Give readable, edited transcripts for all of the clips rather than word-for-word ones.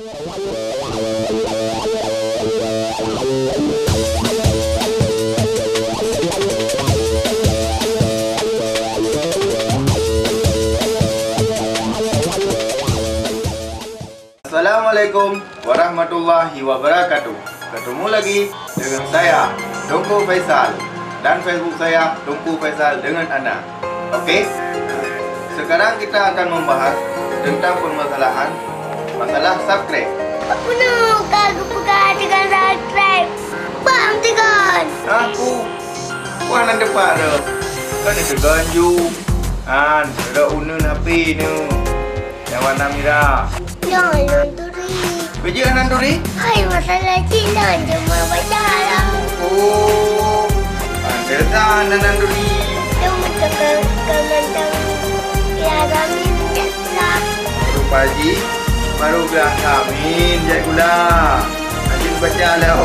Assalamualaikum warahmatullahi wabarakatuh. Ketemu lagi dengan saya, Tungku Faisal, dan Facebook saya Tungku Faisal dengan anda. Okey? Sekarang kita akan membahas tentang permasalahan masalah subscribe. Apa nak kagak pegang dengan subscribe? Bang tekan. Aku puan nan depan tu. Kan itu ganju. Ada unun HP ni. Yang warna merah. Jangan nanturi. Biji nanturi? Hai masalah Cina cuma baca lah. Oh. Pantesan nanturi. Cuma tekan kementang ya kami tak. Rupaji baru biasa amin jat gula. Nanti baca lah.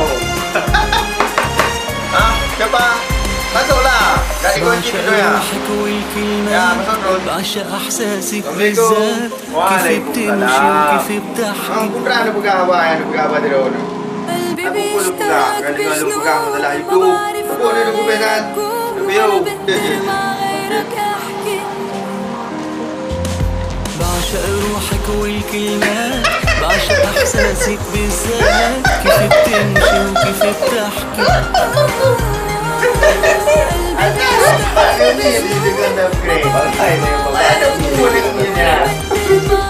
Siapa? Masuklah. Dari kunci tu ya. Ya, masuk terus. Assalamualaikum. Waalaikumsalam. Putra ada pegang apa yang pegang apa dia dulu. Aku pun pegang. Kan dia lu pegang masalah itu. Pun dia lu pegang. Biu. بعشق روحك والكلمات بعشق احساسك بالذات كيف بتمشي وكيف بتحكي Ini dengan subscribe. Ada pun ini.